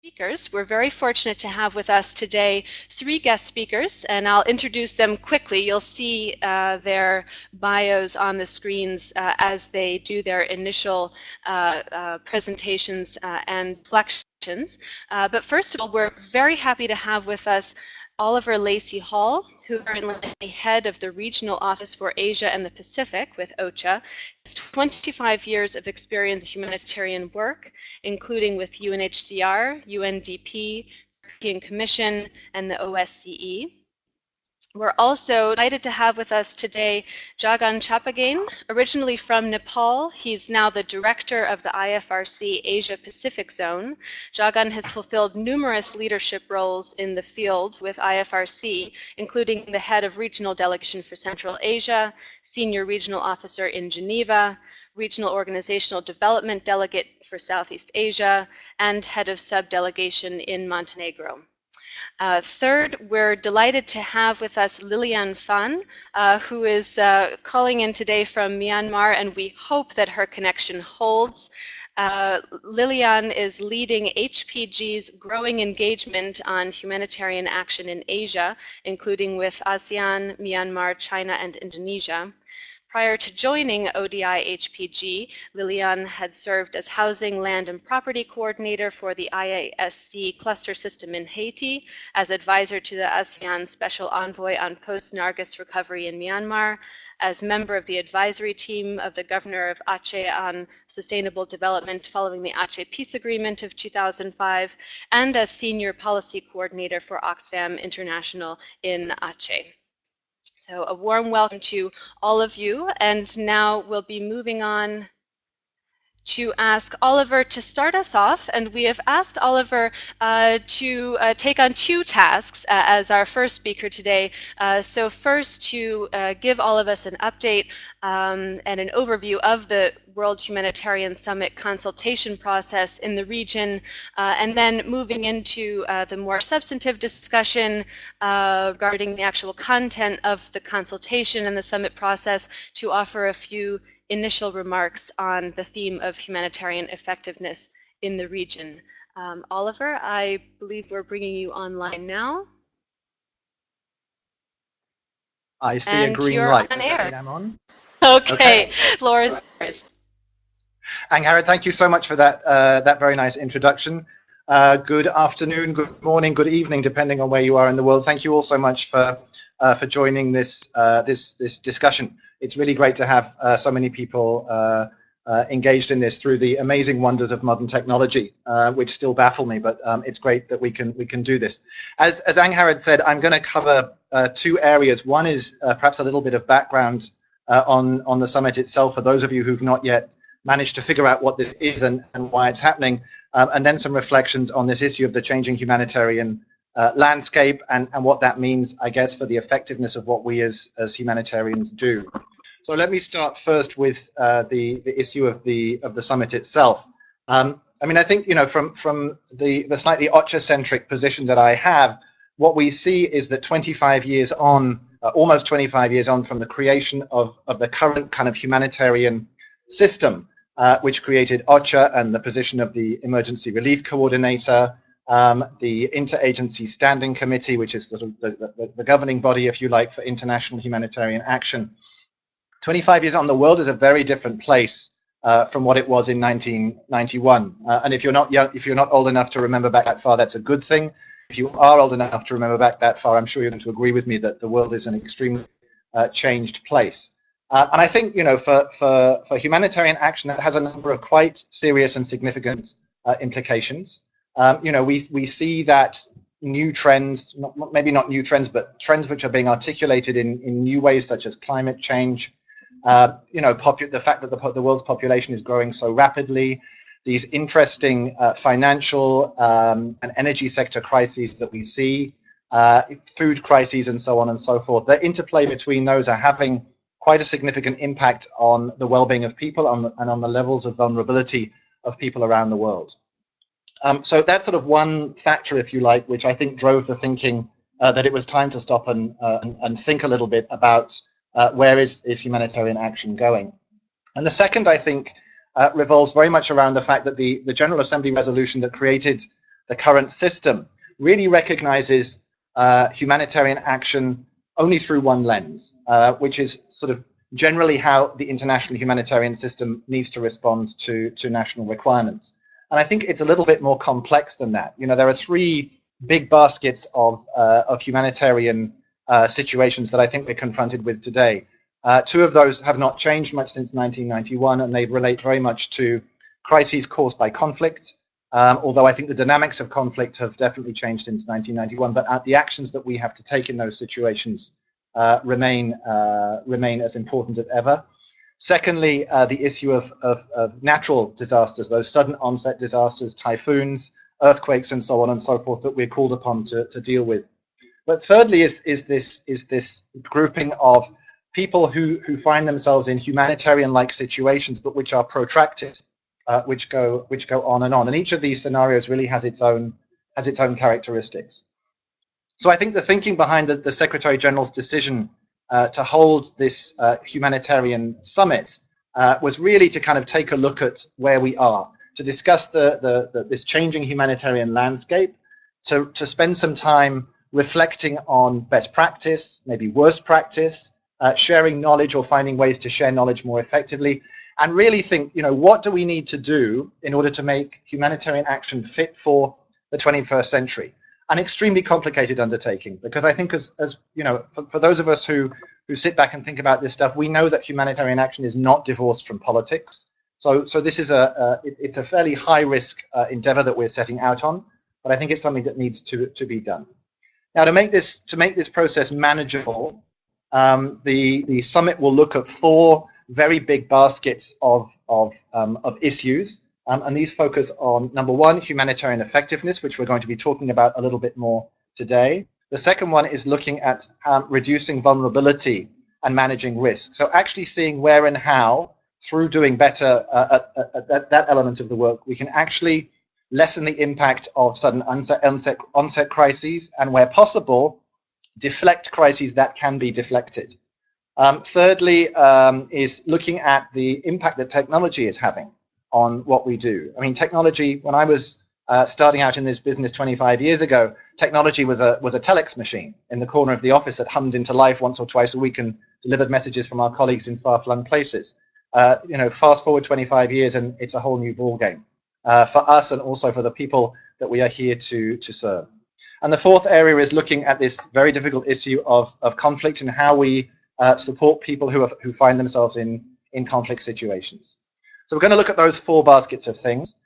Speakers. We're very fortunate to have with us today 3 guest speakers, and I'll introduce them quickly. You'll see their bios on the screens as they do their initial presentations and reflections. But first of all, we're very happy to have with us Oliver Lacey-Hall, who is currently head of the Regional Office for Asia and the Pacific with OCHA. He has 25 years of experience in humanitarian work, including with UNHCR, UNDP, European Commission, and the OSCE. We're also delighted to have with us today Jagan Chapagain, originally from Nepal. He's now the director of the Ifrc Asia Pacific Zone. Jagan has fulfilled numerous leadership roles in the field with Ifrc, including the head of regional delegation for Central Asia, senior regional officer in Geneva, regional organizational development delegate for Southeast Asia, and head of sub-delegation in Montenegro. Third, we're delighted to have with us Lilianne Fan, who is calling in today from Myanmar, and we hope that her connection holds. Lilianne is leading HPG's growing engagement on humanitarian action in Asia, including with ASEAN, Myanmar, China, and Indonesia. Prior to joining ODI HPG, Lilianne had served as Housing, Land, and Property Coordinator for the IASC cluster system in Haiti, as advisor to the ASEAN Special Envoy on post-Nargis recovery in Myanmar, as member of the advisory team of the Governor of Aceh on sustainable development following the Aceh Peace Agreement of 2005, and as Senior Policy Coordinator for Oxfam International in Aceh. So a warm welcome to all of you, and now we'll be moving on to ask Oliver to start us off, and we have asked Oliver to take on 2 tasks as our first speaker today. So first, to give all of us an update and an overview of the World Humanitarian Summit consultation process in the region, and then moving into the more substantive discussion regarding the actual content of the consultation and the summit process, to offer a few initial remarks on the theme of humanitarian effectiveness in the region. Oliver, I believe we're bringing you online now. I see a green light. Does that mean I'm on? Okay. Floor is yours. Angharad, thank you so much for that that very nice introduction. Good afternoon, good morning, good evening, depending on where you are in the world. Thank you all so much for joining this this discussion. It's really great to have so many people engaged in this through the amazing wonders of modern technology, which still baffle me, but it's great that we can do this. As Angharad said, I'm going to cover 2 areas. One is perhaps a little bit of background on the summit itself for those of you who've not yet managed to figure out what this is and why it's happening, and then some reflections on this issue of the changing humanitarian landscape and what that means, I guess, for the effectiveness of what we as humanitarians do. So let me start first with the issue of the summit itself. I mean, I think, you know, from the slightly OCHA-centric position that I have, what we see is that 25 years on, almost 25 years on from the creation of the current kind of humanitarian system, which created OCHA and the position of the Emergency Relief Coordinator, the Interagency Standing Committee, which is sort of the governing body, if you like, for international humanitarian action. 25 years on, the world is a very different place from what it was in 1991. And if you're not old enough to remember back that far, that's a good thing. If you are old enough to remember back that far, I'm sure you're going to agree with me that the world is an extremely changed place. And I think, you know, for humanitarian action, that has a number of quite serious and significant implications. You know, we see that new trends, maybe not new trends, but trends which are being articulated in new ways, such as climate change. You know, the fact that the world's population is growing so rapidly, these interesting financial and energy sector crises that we see, food crises and so on and so forth. The interplay between those are having quite a significant impact on the well-being of people and on the levels of vulnerability of people around the world. So that's sort of one factor, if you like, which I think drove the thinking that it was time to stop and think a little bit about where is humanitarian action going. And the second, I think, revolves very much around the fact that the General Assembly resolution that created the current system really recognizes humanitarian action only through one lens, which is sort of generally how the international humanitarian system needs to respond to national requirements. And I think it's a little bit more complex than that. You know, there are three big baskets of humanitarian situations that I think we're confronted with today. Two of those have not changed much since 1991, and they relate very much to crises caused by conflict, although I think the dynamics of conflict have definitely changed since 1991, but the actions that we have to take in those situations remain as important as ever. Secondly, the issue of natural disasters, those sudden onset disasters, typhoons, earthquakes, and so on and so forth that we're called upon to deal with. But thirdly is this grouping of people who find themselves in humanitarian-like situations, but which are protracted, which go on, and each of these scenarios really has its own characteristics. So I think the thinking behind the Secretary General's decision to hold this humanitarian summit was really to kind of take a look at where we are, to discuss this changing humanitarian landscape, to spend some time reflecting on best practice, maybe worst practice, sharing knowledge or finding ways to share knowledge more effectively, and really think, you know, what do we need to do in order to make humanitarian action fit for the 21st century? An extremely complicated undertaking, because I think as you know, for those of us who sit back and think about this stuff, we know that humanitarian action is not divorced from politics. So this is it's a fairly high risk endeavor that we're setting out on, but I think it's something that needs to be done. Now, to make this process manageable, the summit will look at four very big baskets of issues, and these focus on, number one, humanitarian effectiveness, which we're going to be talking about a little bit more today. The second one is looking at reducing vulnerability and managing risk. So actually seeing where and how, through doing better at that element of the work, we can actually lessen the impact of sudden onset crises, and where possible, deflect crises that can be deflected. Thirdly, is looking at the impact that technology is having on what we do. I mean, technology, when I was starting out in this business 25 years ago, technology was a telex machine in the corner of the office that hummed into life once or twice a week and delivered messages from our colleagues in far-flung places. You know, fast forward 25 years and it's a whole new ballgame for us and also for the people that we are here to serve. And the fourth area is looking at this very difficult issue of conflict and how we support people who find themselves in conflict situations. So we're going to look at those four baskets of things.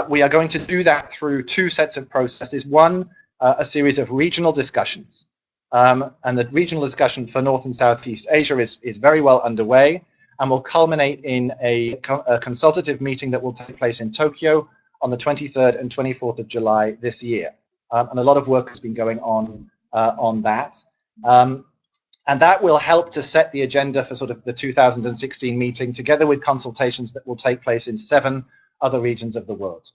We are going to do that through two sets of processes. One, a series of regional discussions. And the regional discussion for North and Southeast Asia is very well underway and will culminate in a consultative meeting that will take place in Tokyo on the 23rd and 24th of July this year. And a lot of work has been going on that. And that will help to set the agenda for sort of the 2016 meeting, together with consultations that will take place in 7 other regions of the world.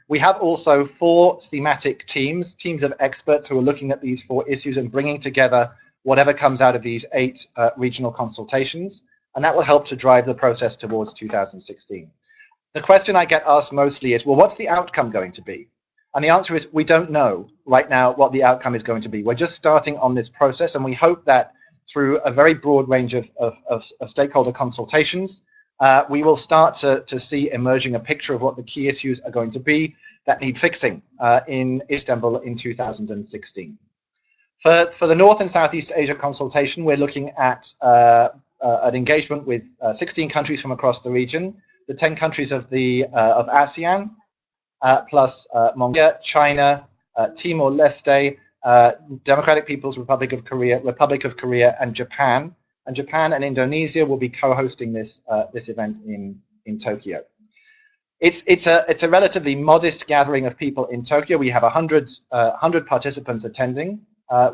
We have also 4 thematic teams of experts who are looking at these 4 issues and bringing together whatever comes out of these 8 regional consultations, and that will help to drive the process towards 2016. The question I get asked mostly is, well, what's the outcome going to be? And the answer is, we don't know right now what the outcome is going to be. We're just starting on this process, and we hope that through a very broad range of stakeholder consultations, we will start to see emerging a picture of what the key issues are going to be that need fixing in Istanbul in 2016. For the North and Southeast Asia consultation, we're looking at an engagement with 16 countries from across the region, the 10 countries of ASEAN, plus Mongolia, China, Timor-Leste, Democratic People's Republic of Korea, and Japan. And Japan and Indonesia will be co-hosting this event in Tokyo. It's a relatively modest gathering of people in Tokyo. We have 100 participants attending.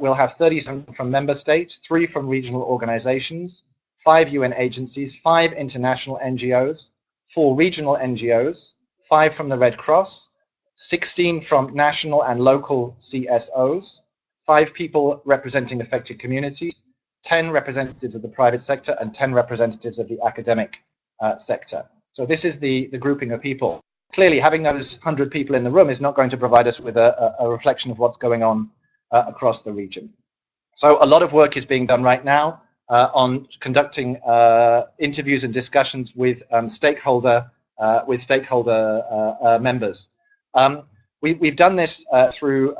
We'll have 37 from member states, 3 from regional organizations, 5 UN agencies, 5 international NGOs, 4 regional NGOs, 5 from the Red Cross, 16 from national and local CSOs, 5 people representing affected communities, 10 representatives of the private sector, and 10 representatives of the academic sector. So this is the grouping of people. clearly having those 100 people in the room is not going to provide us with a reflection of what's going on across the region. So a lot of work is being done right now on conducting interviews and discussions with stakeholder members. We've done this through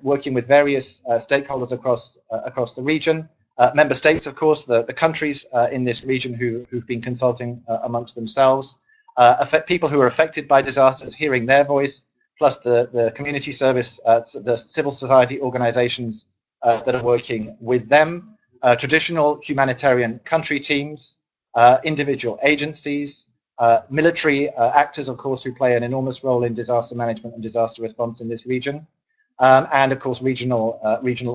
working with various stakeholders across the region, member states, of course, the countries in this region who've been consulting amongst themselves, people who are affected by disasters, hearing their voice, plus the community service, the civil society organizations that are working with them, traditional humanitarian country teams, individual agencies, military actors, of course, who play an enormous role in disaster management and disaster response in this region, and of course regional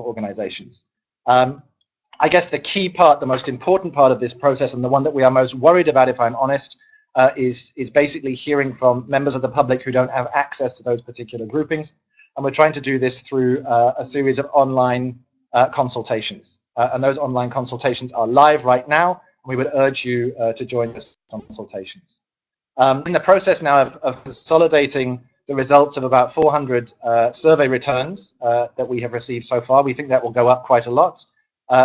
organizations. I guess the key part, the most important part of this process, and the one that we are most worried about, if I'm honest, is basically hearing from members of the public who don't have access to those particular groupings. And we're trying to do this through a series of online consultations. And those online consultations are live right now. We would urge you to join those consultations. In the process now of consolidating the results of about 400 survey returns that we have received so far, we think that will go up quite a lot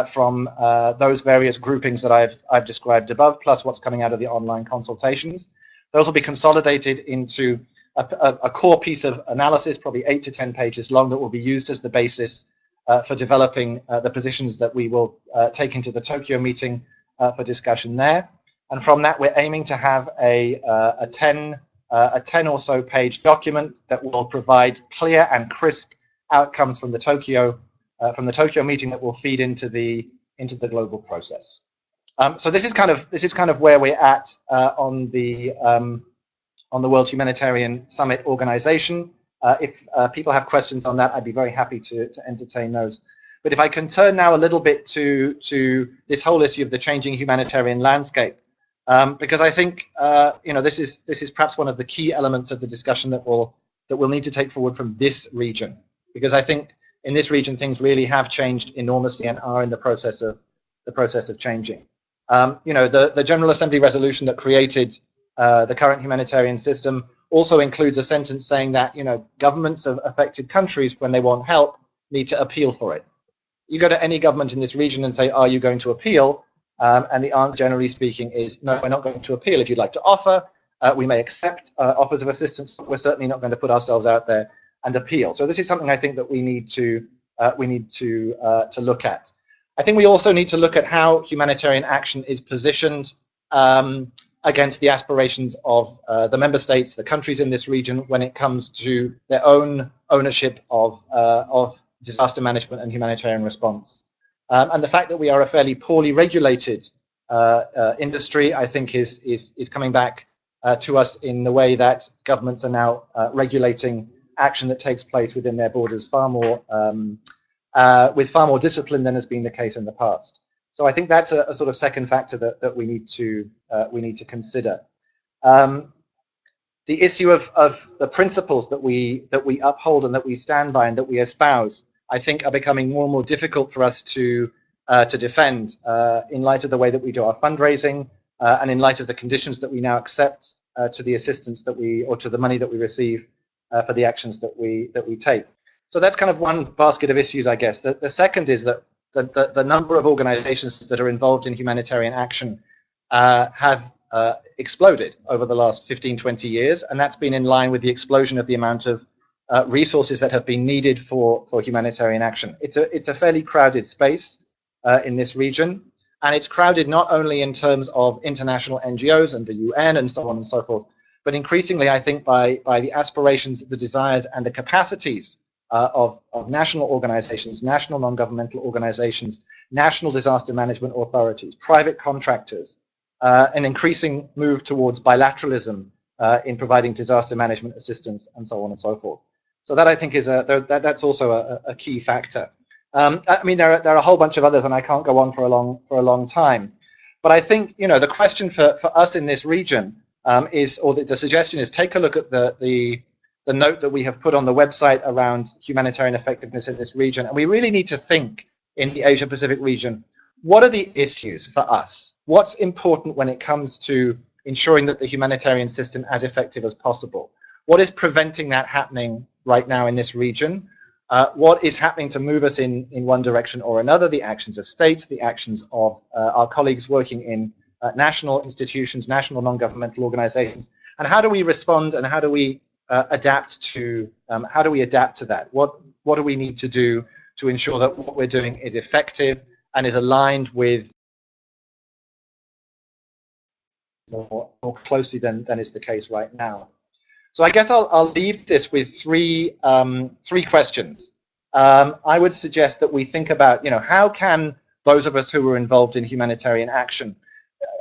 from those various groupings that I've described above, plus what's coming out of the online consultations. Those will be consolidated into a core piece of analysis, probably 8 to 10 pages long, that will be used as the basis for developing the positions that we will take into the Tokyo meeting for discussion there. And from that, we're aiming to have a 10 or so page document that will provide clear and crisp outcomes from the Tokyo meeting that will feed into the global process. So this is kind of where we're at on the World Humanitarian Summit organization. If people have questions on that, I'd be very happy to entertain those. But if I can turn now a little bit to this whole issue of the changing humanitarian landscape, because I think this is perhaps one of the key elements of the discussion that we'll need to take forward from this region, because I think in this region things really have changed enormously and are in the process of changing. The General Assembly resolution that created the current humanitarian system also includes a sentence saying that governments of affected countries, when they want help, need to appeal for it. You go to any government in this region and say, are you going to appeal? And the answer, generally speaking, is no, we're not going to appeal. If you'd like to offer, we may accept offers of assistance, but we're certainly not going to put ourselves out there and appeal. So this is something I think that we need to look at. I think we also need to look at how humanitarian action is positioned against the aspirations of the member states, the countries in this region, when it comes to their own ownership of disaster management and humanitarian response. And the fact that we are a fairly poorly regulated industry, I think, is coming back to us in the way that governments are now regulating action that takes place within their borders with far more discipline than has been the case in the past. So I think that's a sort of second factor that we need to consider. The issue of the principles that we uphold and that we stand by and that we espouse, I think, are becoming more and more difficult for us to defend in light of the way that we do our fundraising and in light of the conditions that we now accept to the assistance or to the money that we receive for the actions that we take. So that's kind of one basket of issues, I guess. The second is that the number of organizations that are involved in humanitarian action have exploded over the last 15, 20 years, and that's been in line with the explosion of the amount of resources that have been needed for humanitarian action. It's a fairly crowded space in this region, and it's crowded not only in terms of international NGOs and the UN and so on and so forth, but increasingly, I think, by the aspirations, the desires, and the capacities of national organizations, national non-governmental organizations, national disaster management authorities, private contractors, an increasing move towards bilateralism in providing disaster management assistance, and so on and so forth. So that, I think, is that's also a key factor. I mean, there are a whole bunch of others, and I can't go on for a long time. But I think the question for us in this region the suggestion is, take a look at the note that we have put on the website around humanitarian effectiveness in this region, and we really need to think in the Asia-Pacific region, what are the issues for us? What's important when it comes to ensuring that the humanitarian system as effective as possible. What is preventing that happening right now in this region? What is happening to move us in one direction or another? The actions of states, the actions of our colleagues working in national institutions, national non-governmental organizations, and how do we respond and how do we adapt to that? What do we need to do to ensure that what we're doing is effective and is aligned with more closely than is the case right now? So I guess I'll leave this with three questions. I would suggest that we think about, how can those of us who are involved in humanitarian action,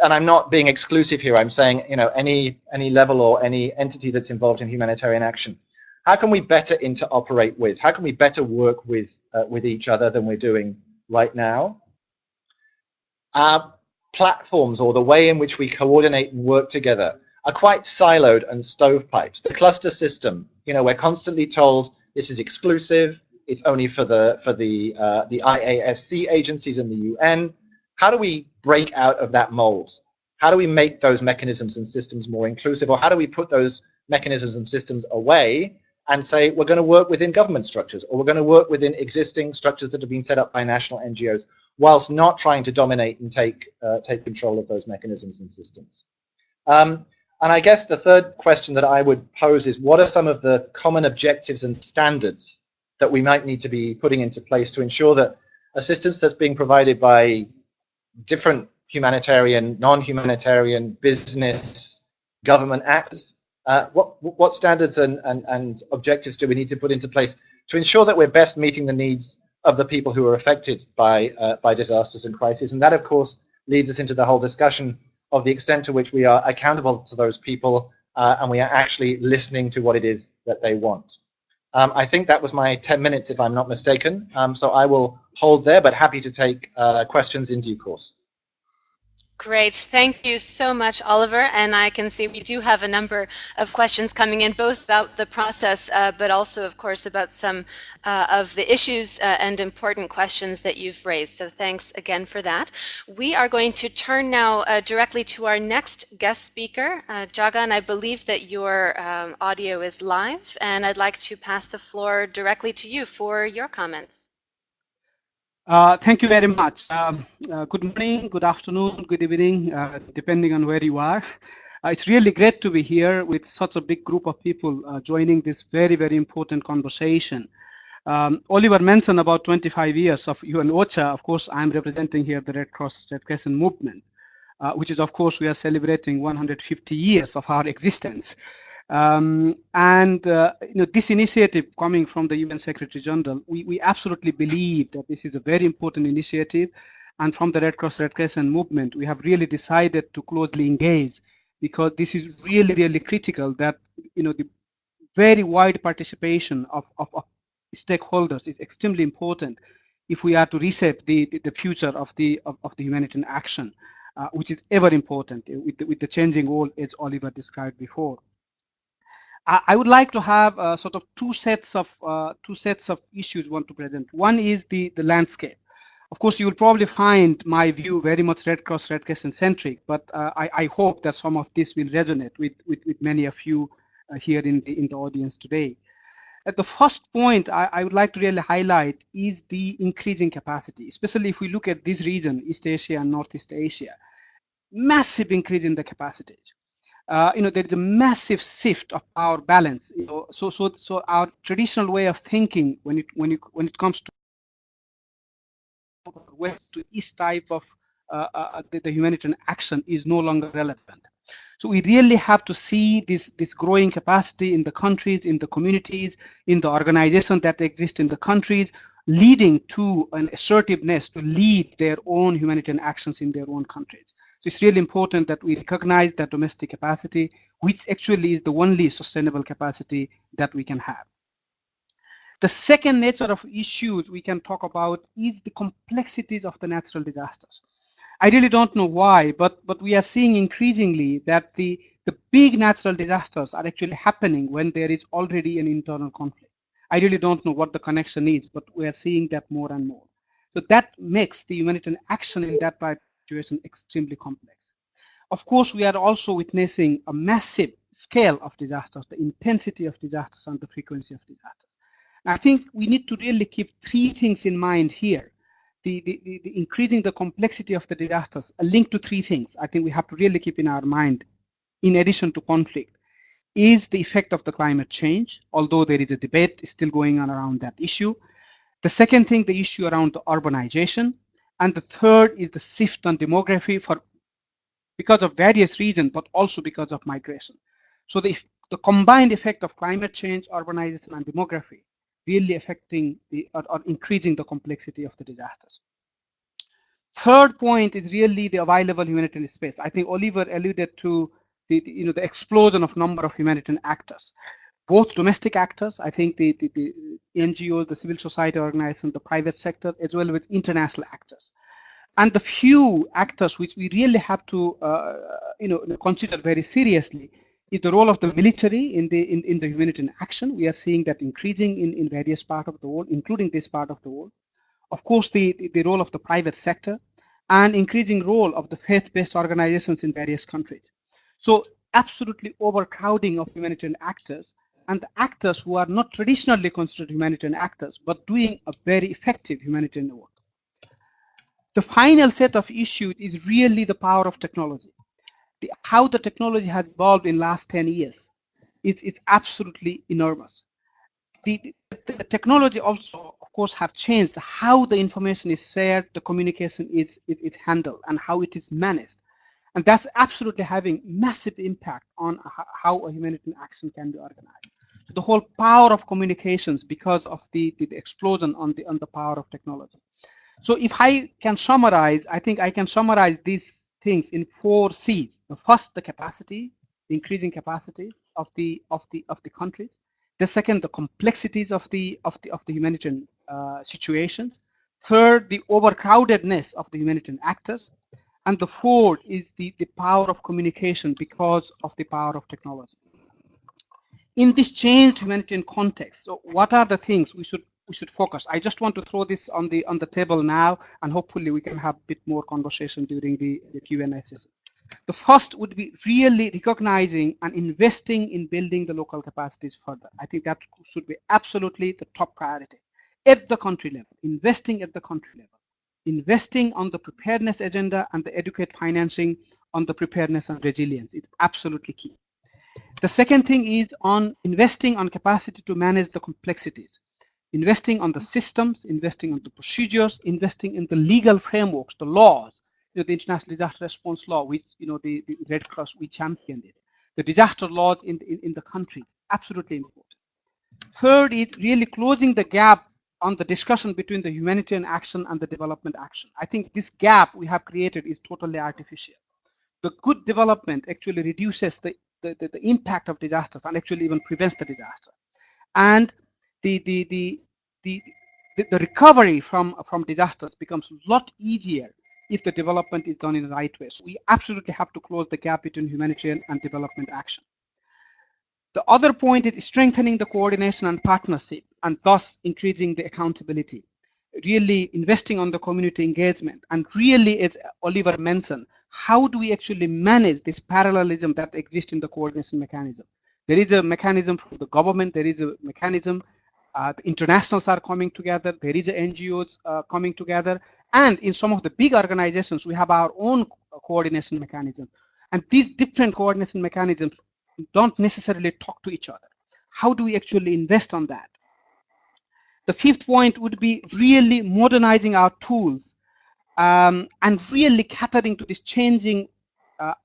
and I'm not being exclusive here, I'm saying, any level or any entity that's involved in humanitarian action, how can we better interoperate with, how can we better work with each other than we're doing right now? Our platforms, or the way in which we coordinate and work together, are quite siloed and stovepipes. The cluster system, we're constantly told this is exclusive, it's only for the IASC agencies and the UN. How do we break out of that mold? How do we make those mechanisms and systems more inclusive? Or how do we put those mechanisms and systems away and say we're going to work within government structures, or we're going to work within existing structures that have been set up by national NGOs, whilst not trying to dominate and take control of those mechanisms and systems? And I guess the third question that I would pose is, what are some of the common objectives and standards that we might need to be putting into place to ensure that assistance that's being provided by different humanitarian, non-humanitarian, business, government actors, what standards and objectives do we need to put into place to ensure that we're best meeting the needs of the people who are affected by disasters and crises? And that, of course, leads us into the whole discussion of the extent to which we are accountable to those people and we are actually listening to what it is that they want. I think that was my 10 minutes, if I'm not mistaken. So I will hold there, but happy to take questions in due course. Great. Thank you so much, Oliver. And I can see we do have a number of questions coming in, both about the process, but also, of course, about some of the issues and important questions that you've raised. So thanks again for that. We are going to turn now directly to our next guest speaker. Jagan, I believe that your audio is live, and I'd like to pass the floor directly to you for your comments. Thank you very much. Good morning, good afternoon, good evening, depending on where you are. It's really great to be here with such a big group of people joining this very, very important conversation. Oliver mentioned about 25 years of UN OCHA. Of course, I'm representing here the Red Cross, Red Crescent movement, which is, of course, we are celebrating 150 years of our existence. This initiative coming from the UN Secretary General, we absolutely believe that this is a very important initiative, and from the Red Cross Red Crescent movement, we have really decided to closely engage, because this is really, really critical that the very wide participation of stakeholders is extremely important if we are to reshape the future of the humanitarian action, which is ever important with the changing world, as Oliver described before. I would like to have sort of two sets of issues I want to present. One is the landscape. Of course, you will probably find my view very much Red Cross, Red Crescent centric, but I hope that some of this will resonate with many of you here in the audience today. At the first point, I would like to really highlight is the increasing capacity, especially if we look at this region, East Asia and Northeast Asia. Massive increase in the capacity. There is a massive shift of power balance. So our traditional way of thinking when it comes to west to east type of the humanitarian action is no longer relevant. So we really have to see this growing capacity in the countries, in the communities, in the organizations that exist in the countries, leading to an assertiveness to lead their own humanitarian actions in their own countries. So it's really important that we recognize that domestic capacity, which actually is the only sustainable capacity that we can have. The second nature of issues we can talk about is the complexities of the natural disasters. I really don't know why, but we are seeing increasingly that the big natural disasters are actually happening when there is already an internal conflict. I really don't know what the connection is, but we are seeing that more and more. So that makes the humanitarian action in that type situation extremely complex. Of course, we are also witnessing a massive scale of disasters, the intensity of disasters and the frequency of disasters. And I think we need to really keep three things in mind here. The increasing the complexity of the disasters, a link to three things I think we have to really keep in our mind, in addition to conflict, is the effect of the climate change, although there is a debate still going on around that issue. The second thing, the issue around the urbanization. And the third is the shift on demography because of various reasons, but also because of migration. So the combined effect of climate change, urbanization, and demography really affecting or increasing the complexity of the disasters. Third point is really the available humanitarian space. I think Oliver alluded to the explosion of number of humanitarian actors, both domestic actors, I think the NGOs, the civil society organizations, the private sector, as well as international actors. And the few actors which we really have to consider very seriously is the role of the military in the humanitarian action. We are seeing that increasing in various parts of the world, including this part of the world. Of course, the role of the private sector and increasing role of the faith-based organizations in various countries. So absolutely overcrowding of humanitarian actors, and the actors who are not traditionally considered humanitarian actors, but doing a very effective humanitarian work. The final set of issues is really the power of technology. How the technology has evolved in the last 10 years, it's absolutely enormous. The technology also, of course, have changed how the information is shared, the communication is handled, and how it is managed. And that's absolutely having massive impact on how a humanitarian action can be organized. So the whole power of communications because of the explosion on the power of technology. So if I can summarize, I think I can summarize these things in 4 C's. The first, the capacity, the increasing capacity of the countries. The second, the complexities of the humanitarian situations. Third, the overcrowdedness of the humanitarian actors. And the fourth is the power of communication because of the power of technology. In this changed humanitarian context, so what are the things we should focus? I just want to throw this on the table now, and hopefully we can have a bit more conversation during the Q&A session. The first would be really recognizing and investing in building the local capacities further. I think that should be absolutely the top priority at the country level, investing at the country level, investing on the preparedness agenda and the adequate financing on the preparedness and resilience. It's absolutely key. The second thing is on investing on capacity to manage the complexities, investing on the systems, investing on the procedures, investing in the legal frameworks, the laws, the International Disaster Response Law, which the Red Cross, we championed it. The disaster laws in the countries, absolutely important. Third is really closing the gap on the discussion between the humanitarian action and the development action. I think this gap we have created is totally artificial. The good development actually reduces the impact of disasters and actually even prevents the disaster. And the recovery from disasters becomes a lot easier if the development is done in the right way. So we absolutely have to close the gap between humanitarian and development action. The other point is strengthening the coordination and partnership, and thus increasing the accountability, really investing on the community engagement, and really, as Oliver mentioned, how do we actually manage this parallelism that exists in the coordination mechanism? There is a mechanism from the government, there is a mechanism, the internationals are coming together, there is a NGOs coming together, and in some of the big organizations, we have our own coordination mechanism. And these different coordination mechanisms don't necessarily talk to each other. How do we actually invest on that? The fifth point would be really modernizing our tools and really catering to this changing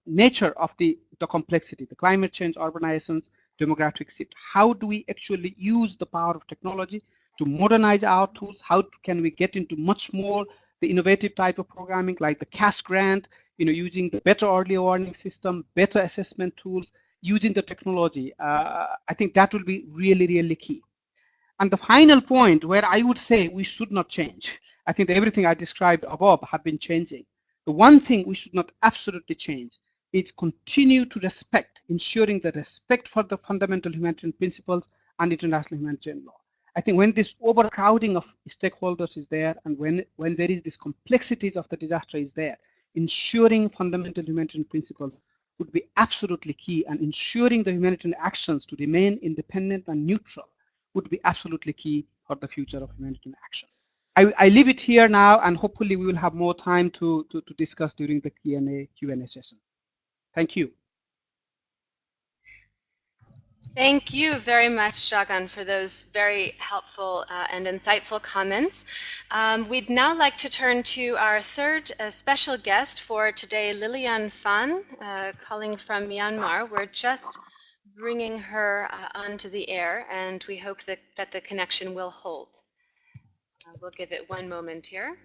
nature of the complexity, the climate change, urbanizations, demographic shift. How do we actually use the power of technology to modernize our tools? How can we get into much more the innovative type of programming like the cash grant, using the better early warning system, better assessment tools, using the technology? I think that will be really, really key. And the final point where I would say we should not change, I think everything I described above have been changing. The one thing we should not absolutely change is continue to respect, ensuring the respect for the fundamental humanitarian principles and international humanitarian law. I think when this overcrowding of stakeholders is there, and when there is this complexities of the disaster is there, ensuring fundamental humanitarian principles would be absolutely key, and ensuring the humanitarian actions to remain independent and neutral would be absolutely key for the future of humanitarian action. I leave it here now, and hopefully we will have more time to discuss during the Q&A session. Thank you. Thank you very much, Jagan, for those very helpful and insightful comments. We'd now like to turn to our third special guest for today, Lilianne Fan, calling from Myanmar. We're just bringing her onto the air, and we hope that the connection will hold. We'll give it one moment here.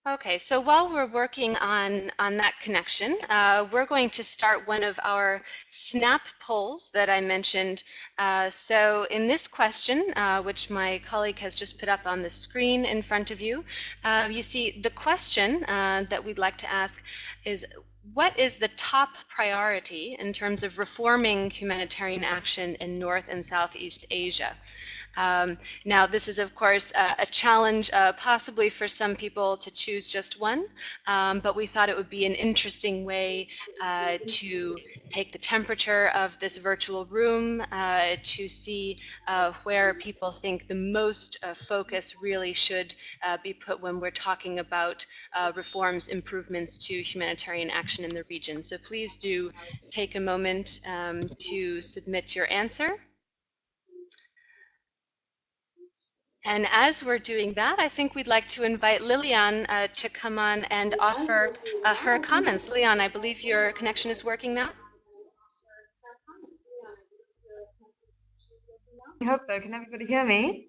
Okay, so while we're working on that connection, we're going to start one of our snap polls that I mentioned. So in this question, which my colleague has just put up on the screen in front of you, you see the question that we'd like to ask is, what is the top priority in terms of reforming humanitarian action in North and Southeast Asia? Now, this is, of course, a challenge possibly for some people to choose just one, but we thought it would be an interesting way to take the temperature of this virtual room, to see where people think the most focus really should be put when we're talking about reforms, improvements to humanitarian action in the region. So please do take a moment to submit your answer. And as we're doing that, I think we'd like to invite Lilianne to come on and offer her comments. Lilianne, I believe your connection is working now. I hope so. Can everybody hear me?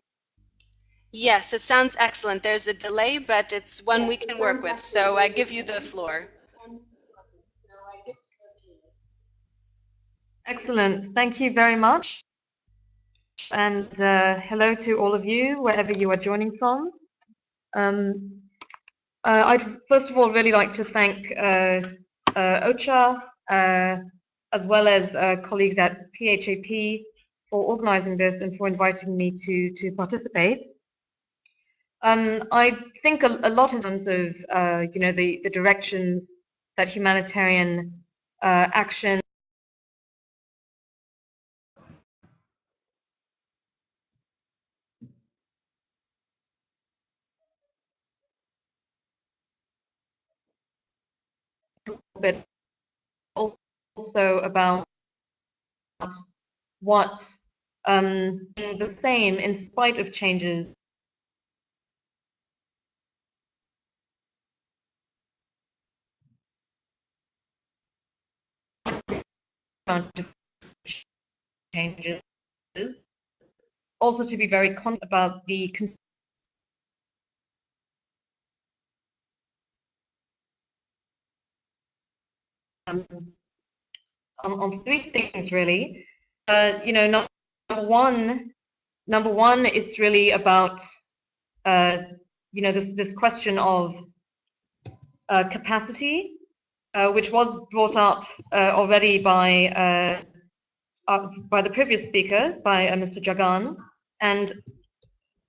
Yes, it sounds excellent. There's a delay, but it's one we can work with. So I give you the floor. Excellent. Thank you very much. And hello to all of you, wherever you are joining from. I'd first of all really like to thank OCHA, as well as colleagues at PHAP for organizing this and for inviting me to participate. I think a lot in terms of you know, the directions that humanitarian action but also about what the same in spite of changes changes, also to be very conscious about the on three things really. You know, number one, it's really about you know, this question of capacity, which was brought up already by the previous speaker, by Mr. Jagan, and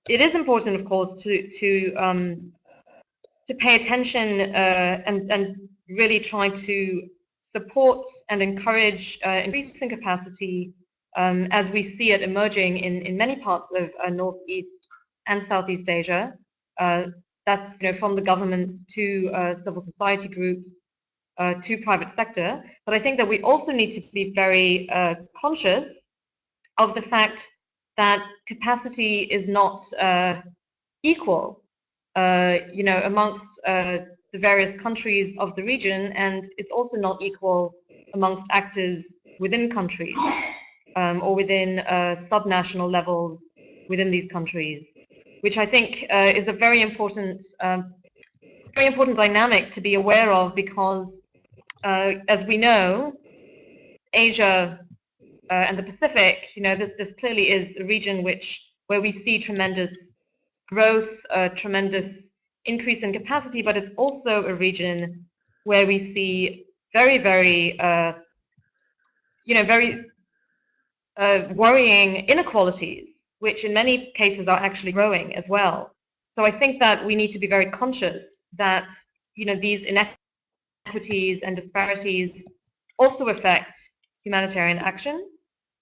it is important, of course, to pay attention and really try to support and encourage increasing capacity as we see it emerging in many parts of Northeast and Southeast Asia. That's, you know, from the governments to civil society groups to private sector. But I think that we also need to be very conscious of the fact that capacity is not equal, you know, amongst the various countries of the region, and it's also not equal amongst actors within countries or within subnational levels within these countries, which I think is a very important dynamic to be aware of, because as we know, Asia and the Pacific, this clearly is a region where we see tremendous growth, tremendous increase in capacity, but it's also a region where we see very, very, very worrying inequalities, which in many cases are actually growing as well. So I think that we need to be very conscious that these inequities and disparities also affect humanitarian action.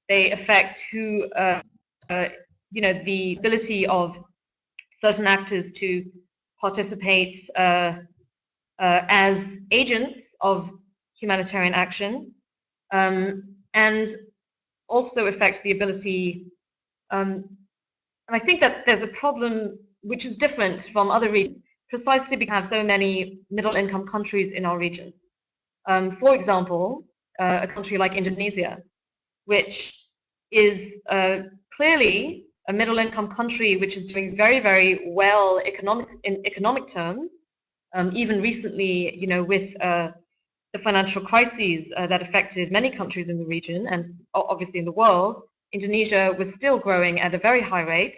They affect the ability of certain actors to participate as agents of humanitarian action, and also affect the ability, and I think that there's a problem which is different from other regions, precisely because we have so many middle-income countries in our region. For example, a country like Indonesia, which is clearly a middle-income country which is doing very, very well in economic terms. Even recently, with the financial crises that affected many countries in the region and obviously in the world, Indonesia was still growing at a very high rate,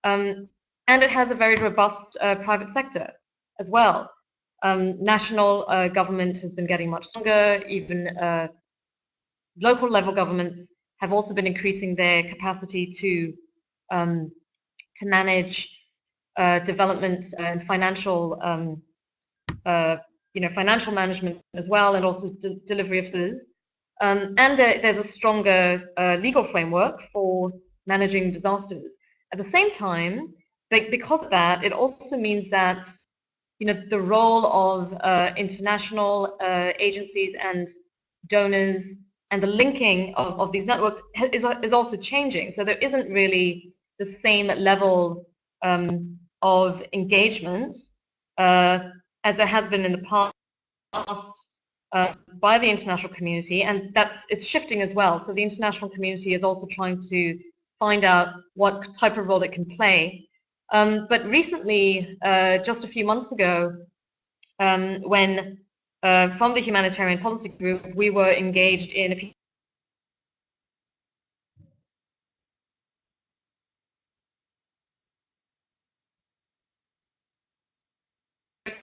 and it has a very robust private sector as well. National government has been getting much stronger. Even local level governments have also been increasing their capacity to manage development and financial financial management as well, and also delivery of services. And there's a stronger legal framework for managing disasters. At the same time, because of that, it also means that the role of international agencies and donors and the linking of these networks is also changing. So there isn't really the same level of engagement as there has been in the past by the international community, and it's shifting as well. So the international community is also trying to find out what type of role it can play. But recently, just a few months ago, when from the Humanitarian Policy Group, we were engaged in a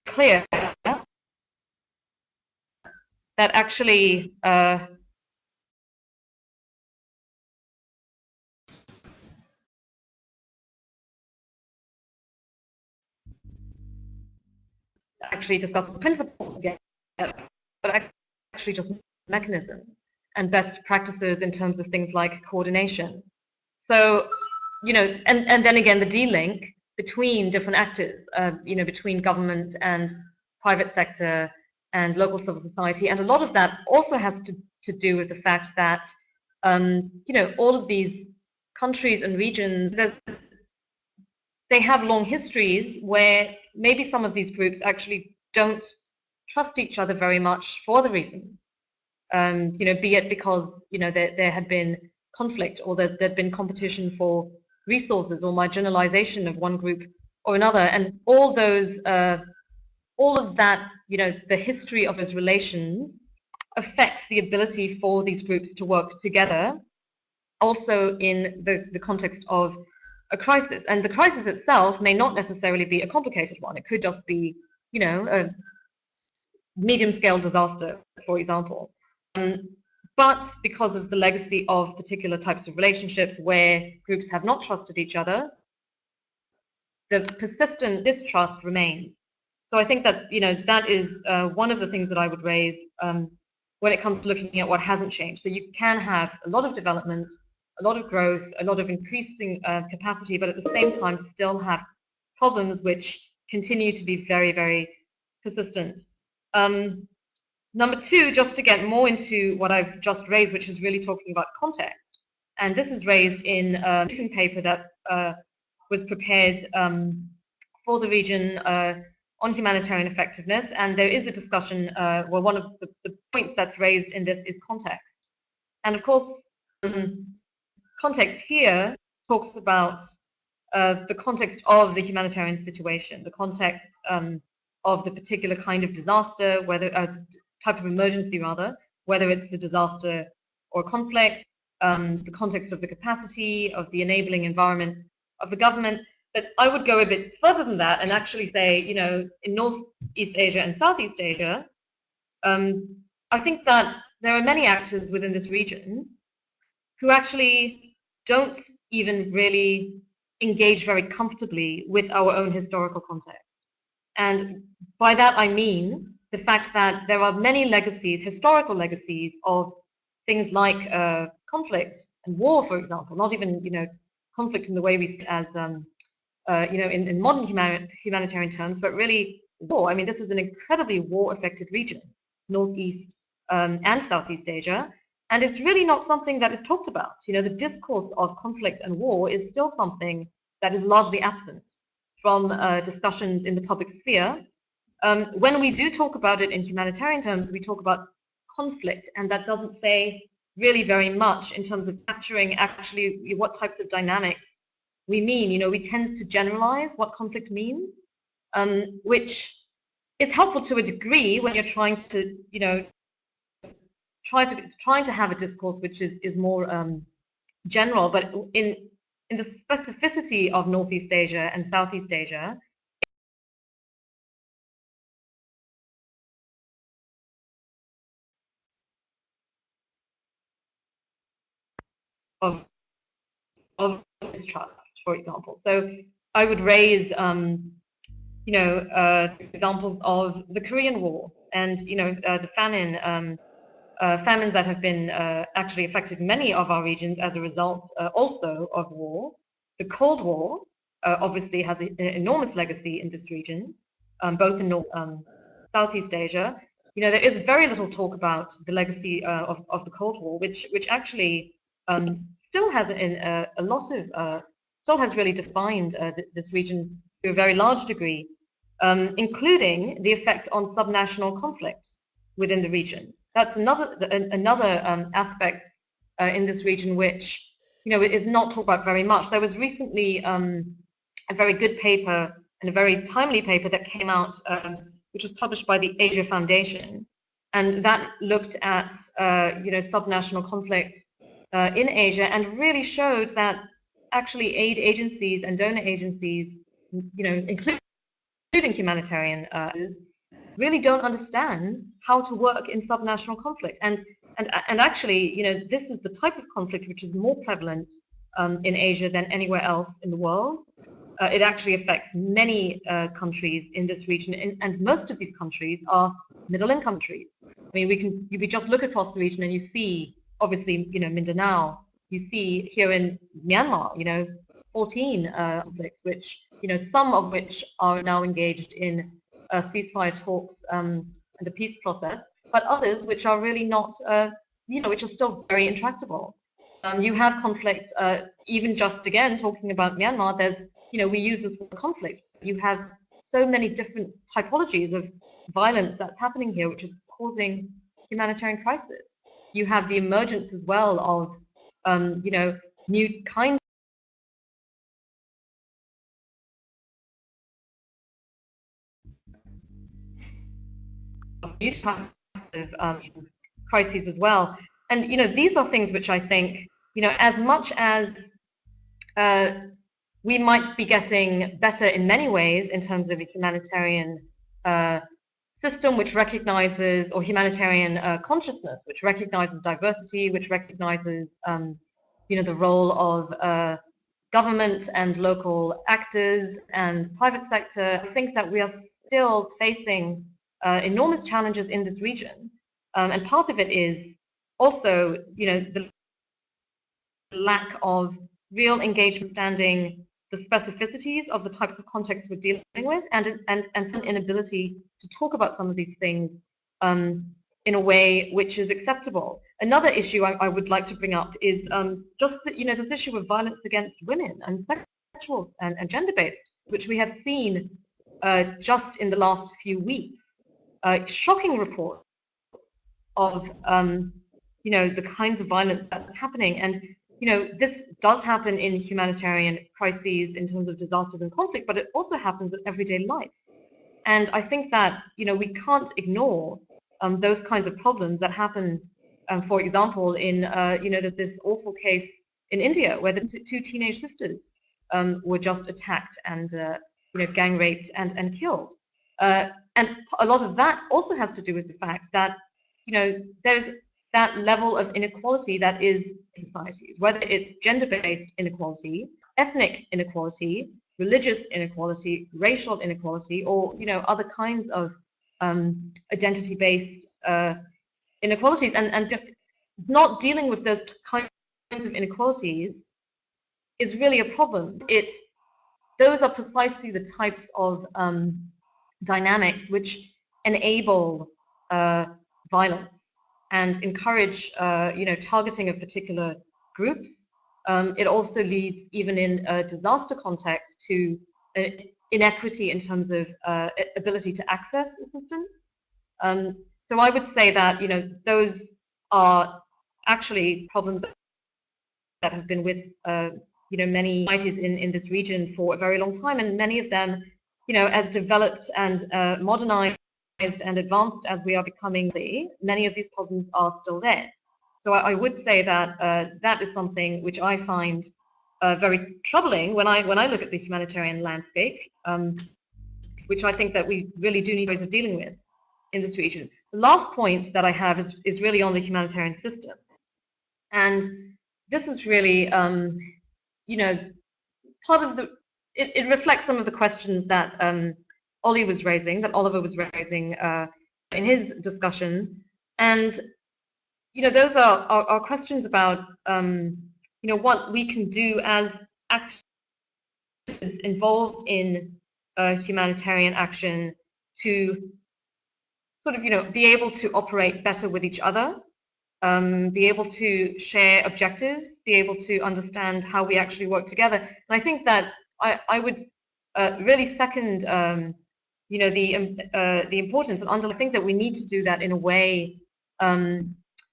clear that actually discuss the principles yet, but actually just mechanisms and best practices in terms of things like coordination. So, and then again, the de-link between different actors, between government and private sector and local civil society. And a lot of that also has to do with the fact that, all of these countries and regions, they have long histories where maybe some of these groups actually don't trust each other very much for the reason, be it because, there had been conflict, or there'd been competition for resources, or marginalization of one group or another. And all of that, the history of those relations affects the ability for these groups to work together, also in the context of a crisis. And the crisis itself may not necessarily be a complicated one. It could just be, a medium-scale disaster, for example. But because of the legacy of particular types of relationships where groups have not trusted each other, the persistent distrust remains. So I think that, that is one of the things that I would raise when it comes to looking at what hasn't changed. So you can have a lot of development, a lot of growth, a lot of increasing capacity, but at the same time still have problems which continue to be very, very persistent. Number two, just to get more into what I've just raised, which is really talking about context. And this is raised in a briefing paper that was prepared for the region on humanitarian effectiveness. And there is a discussion, well, one of the points that's raised in this is context. And of course, context here talks about the context of the humanitarian situation, the context of the particular kind of disaster, whether type of emergency rather, whether it's a disaster or conflict, the context of the capacity, of the enabling environment of the government. But I would go a bit further than that and actually say, you know, in Northeast Asia and Southeast Asia, I think that there are many actors within this region who actually don't even really engage very comfortably with our own historical context. And by that I mean the fact that there are many legacies, historical legacies of things like conflict and war, for example, not even, you know, conflict in the way we see it as, you know, in modern humanitarian terms, but really war. I mean, this is an incredibly war-affected region, Northeast and Southeast Asia, and it's really not something that is talked about. You know, the discourse of conflict and war is still something that is largely absent from discussions in the public sphere. When we do talk about it in humanitarian terms, we talk about conflict, and that doesn't say really very much in terms of capturing actually what types of dynamics we mean. You know, we tend to generalize what conflict means, which is helpful to a degree when you're trying to, you know, trying to have a discourse which is more general. But in the specificity of Northeast Asia and Southeast Asia, of distrust, for example. So I would raise, you know, examples of the Korean War and, you know, the famines that have been actually affected many of our regions as a result also of war. The Cold War obviously has an enormous legacy in this region, both in Southeast Asia. You know, there is very little talk about the legacy of the Cold War, which actually still has a lot of, still has really defined this region to a very large degree, including the effect on subnational conflicts within the region. That's another aspect in this region which, you know, is not talked about very much. There was recently a very good paper and a very timely paper that came out, which was published by the Asia Foundation, and that looked at, you know, subnational conflict in Asia, and really showed that actually aid agencies and donor agencies, you know, including humanitarian, really don't understand how to work in subnational conflict. And actually, you know, this is the type of conflict which is more prevalent in Asia than anywhere else in the world. It actually affects many countries in this region, and most of these countries are middle-income countries. I mean, we just look across the region and you see, obviously, you know, Mindanao. You see here in Myanmar, you know, 14 conflicts, which, you know, some of which are now engaged in ceasefire talks and a peace process, but others which are really not, you know, which are still very intractable. You have conflict, even just again talking about Myanmar. There's, you know, we use this word conflict. You have so many different typologies of violence that's happening here, which is causing humanitarian crisis. You have the emergence as well of, you know, new kinds of new types of crises as well. And, you know, these are things which I think, you know, as much as we might be getting better in many ways in terms of a humanitarian system which recognizes, or humanitarian consciousness, which recognizes diversity, which recognizes, you know, the role of government and local actors and private sector. I think that we are still facing enormous challenges in this region, and part of it is also, you know, the lack of real engagement, understanding the specificities of the types of contexts we're dealing with, and an inability to talk about some of these things in a way which is acceptable. Another issue I would like to bring up is just that, you know, this issue of violence against women and sexual and gender-based, which we have seen just in the last few weeks. Shocking reports of, you know, the kinds of violence that's happening. And, you know, this does happen in humanitarian crises in terms of disasters and conflict, but it also happens in everyday life. And I think that, you know, we can't ignore those kinds of problems that happen For example, in there's this awful case in India where the two teenage sisters were just attacked and gang raped and killed. And a lot of that also has to do with the fact that there's that level of inequality that is in societies, whether it's gender-based inequality, ethnic inequality, religious inequality, racial inequality, or other kinds of identity-based inequalities, and not dealing with those kinds of inequalities is really a problem. Those are precisely the types of dynamics which enable violence and encourage targeting of particular groups. It also leads, even in a disaster context, to inequity in terms of ability to access assistance. So I would say that those are actually problems that have been with many societies in this region for a very long time, and many of them, as developed and modernized and advanced as we are becoming, many of these problems are still there. So I would say that that is something which I find very troubling when I look at the humanitarian landscape, which I think that we really do need ways of dealing with in this region. The last point that I have is really on the humanitarian system, and this is really part of it reflects some of the questions that Oliver was raising in his discussion, and those are questions about what we can do as actors involved in humanitarian action to sort of be able to operate better with each other, be able to share objectives, be able to understand how we actually work together. And I think that I would really second the importance, and I think that we need to do that in a way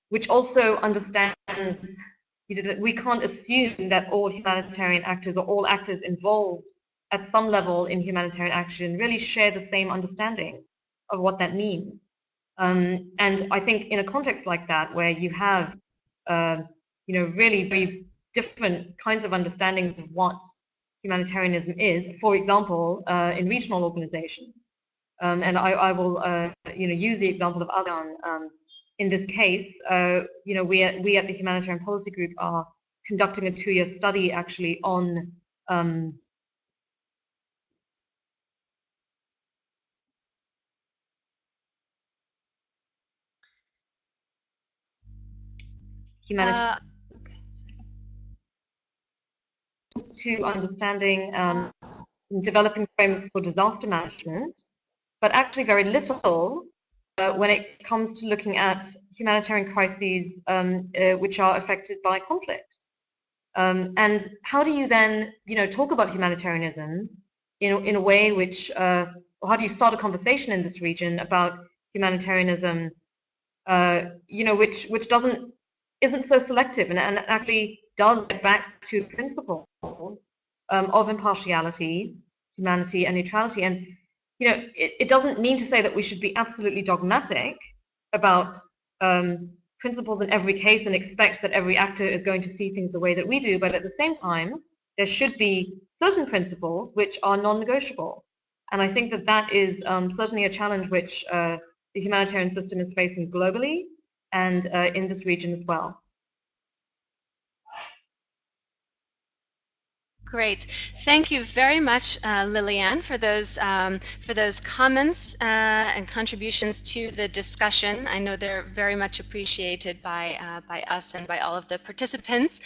which also understands that we can't assume that all humanitarian actors or all actors involved at some level in humanitarian action really share the same understanding of what that means. And I think in a context like that, where you have really very different kinds of understandings of what humanitarianism is, for example, in regional organizations, and I will use the example of Jagan. In this case, we at the Humanitarian Policy Group are conducting a 2-year study actually on humanitarian to understanding developing frameworks for disaster management, but actually very little when it comes to looking at humanitarian crises which are affected by conflict. And how do you then, talk about humanitarianism in a way which, or how do you start a conversation in this region about humanitarianism, which isn't so selective and actually does get back to principles of impartiality, humanity, and neutrality. And it doesn't mean to say that we should be absolutely dogmatic about principles in every case and expect that every actor is going to see things the way that we do, but at the same time, there should be certain principles which are non-negotiable. And I think that that is certainly a challenge which the humanitarian system is facing globally and in this region as well. Great. Thank you very much, Lilianne, for those comments and contributions to the discussion. I know they're very much appreciated by us and by all of the participants.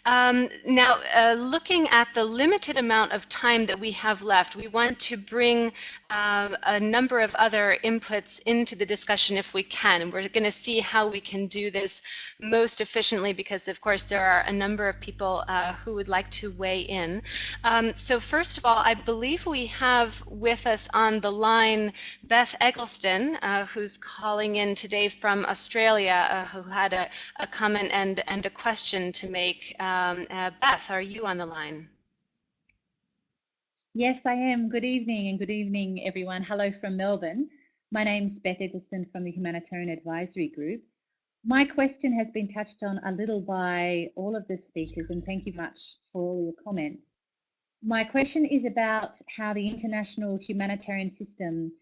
Now, looking at the limited amount of time that we have left, we want to bring a number of other inputs into the discussion if we can. And we're going to see how we can do this most efficiently because, of course, there are a number of people who would like to weigh in. So first of all, I believe we have with us on the line Beth Eggleston, who's calling in today from Australia, who had a comment and a question to make. Beth, are you on the line? Yes, I am. Good evening, and good evening, everyone. Hello from Melbourne. My name's Beth Eggleston from the Humanitarian Advisory Group. My question has been touched on a little by all of the speakers, and thank you much for all your comments. My question is about how the international humanitarian system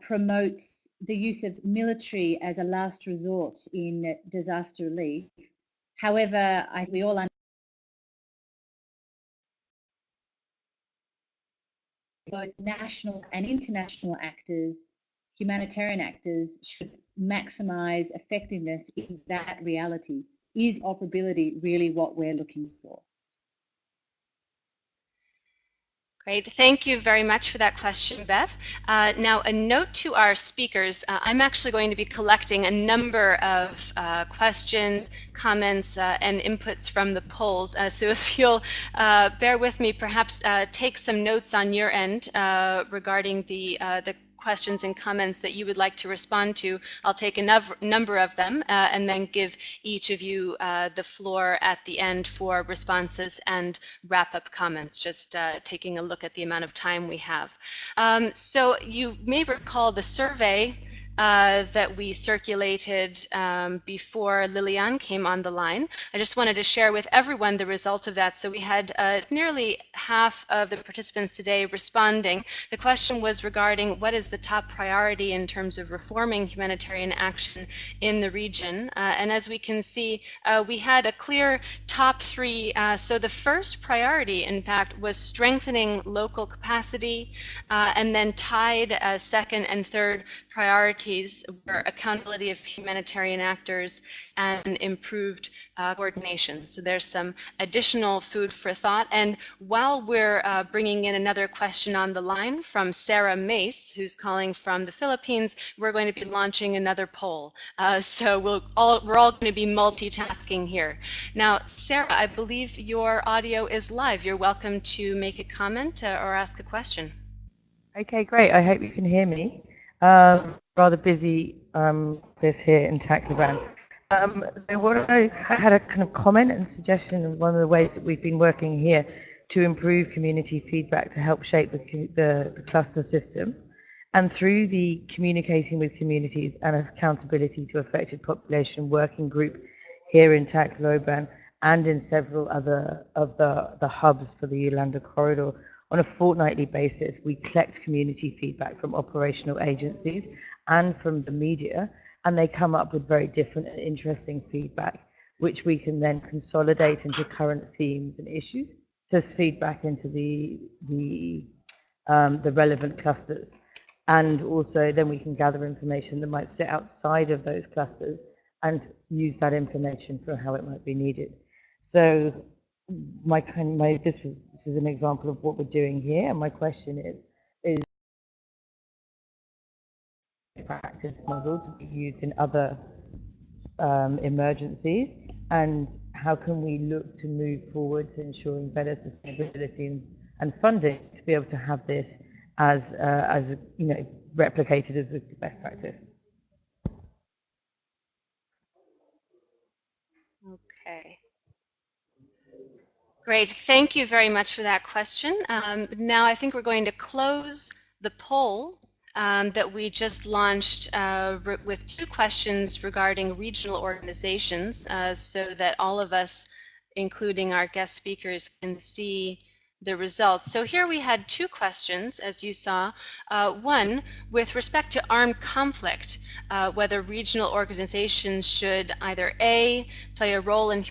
promotes the use of military as a last resort in disaster relief. However, we all understand both national and international actors, humanitarian actors, should maximize effectiveness in that reality. Is operability really what we're looking for? Great. Thank you very much for that question, Beth. Now, a note to our speakers. I'm actually going to be collecting a number of questions, comments, and inputs from the polls. So if you'll bear with me, perhaps take some notes on your end regarding the questions and comments that you would like to respond to. I'll take a number of them and then give each of you the floor at the end for responses and wrap-up comments, just taking a look at the amount of time we have. So you may recall the survey that we circulated before Lilianne came on the line. I just wanted to share with everyone the results of that. So we had nearly half of the participants today responding. The question was regarding what is the top priority in terms of reforming humanitarian action in the region. And as we can see, we had a clear top three. So the first priority, in fact, was strengthening local capacity, and then tied second and third priorities were accountability of humanitarian actors and improved coordination. So there's some additional food for thought. And while we're bringing in another question on the line from Sarah Mace, who's calling from the Philippines, we're going to be launching another poll. So we're all going to be multitasking here. Now, Sarah, I believe your audio is live. You're welcome to make a comment or ask a question. Okay, great. I hope you can hear me. Rather busy this here in Tacloban. So what I had a kind of comment and suggestion of one of the ways that we've been working here to improve community feedback to help shape the cluster system, and through the communicating with communities and accountability to affected population working group here in Tacloban and in several other of the hubs for the Yolanda corridor. On a fortnightly basis, we collect community feedback from operational agencies and from the media, and they come up with very different and interesting feedback, which we can then consolidate into current themes and issues to feed back into the relevant clusters. And also then we can gather information that might sit outside of those clusters and use that information for how it might be needed. So this is an example of what we're doing here, and my question is practice model to be used in other emergencies, and how can we look to move forward to ensuring better sustainability and funding to be able to have this as replicated as a best practice. Okay. Great, thank you very much for that question. Now I think we're going to close the poll that we just launched with two questions regarding regional organizations so that all of us, including our guest speakers, can see the results. So here we had two questions, as you saw. One, with respect to armed conflict, whether regional organizations should either A, play a role in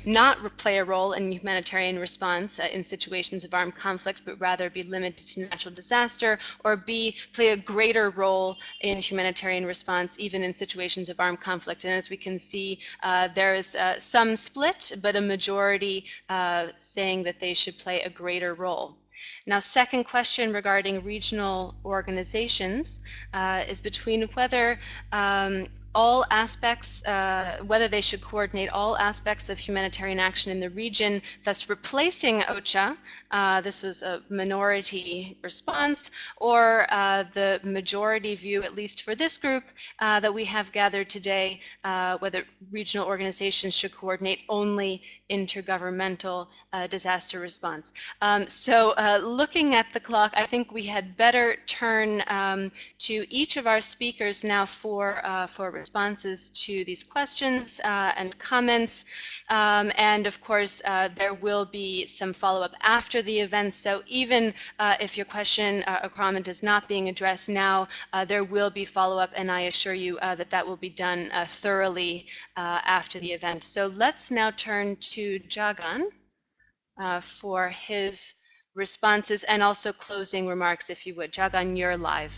not play a role in humanitarian response in situations of armed conflict, but rather be limited to natural disaster, or B, play a greater role in humanitarian response even in situations of armed conflict. And as we can see, there is some split, but a majority saying that they should play a greater role. Now, second question regarding regional organizations is between whether all aspects, whether they should coordinate all aspects of humanitarian action in the region, thus replacing OCHA, this was a minority response, or the majority view, at least for this group that we have gathered today, whether regional organizations should coordinate only intergovernmental disaster response. So looking at the clock, I think we had better turn to each of our speakers now for responses to these questions and comments. And of course, there will be some follow-up after the event. So even if your question or comment is not being addressed now, there will be follow-up, and I assure you that that will be done thoroughly after the event. So let's now turn to Jagan for his responses and also closing remarks, if you would. Jagan, you're live.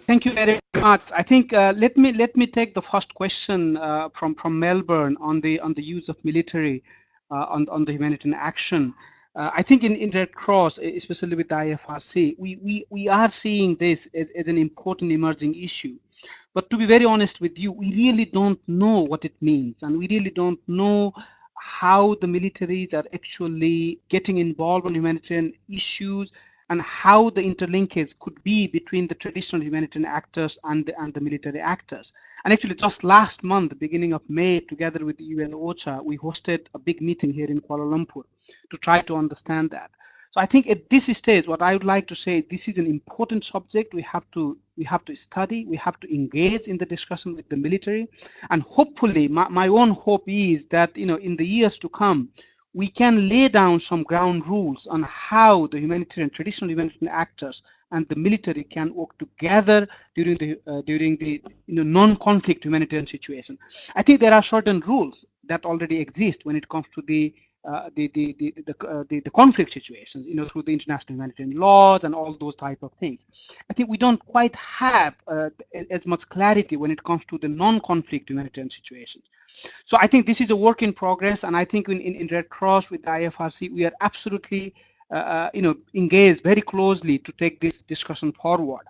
Thank you very much. I think let me take the first question from Melbourne on the use of military on the humanitarian action. I think in Red Cross, especially with the Ifrc, we are seeing this as an important emerging issue. But to be very honest with you, we really don't know what it means, and we really don't know how the militaries are actually getting involved in humanitarian issues, and how the interlinkage could be between the traditional humanitarian actors and the military actors. And actually, just last month, beginning of May, together with the UN OCHA, we hosted a big meeting here in Kuala Lumpur to try to understand that. So I think at this stage, what I would like to say, this is an important subject. We have to study, we have to engage in the discussion with the military, and hopefully, my own hope is that in the years to come, we can lay down some ground rules on how the traditional humanitarian actors and the military can work together during the non-conflict humanitarian situation. I think there are certain rules that already exist when it comes to the conflict situations, through the international humanitarian laws and all those type of things. I think we don't quite have as much clarity when it comes to the non-conflict humanitarian situations. So I think this is a work in progress, and I think in Red Cross with the Ifrc, we are absolutely engaged very closely to take this discussion forward.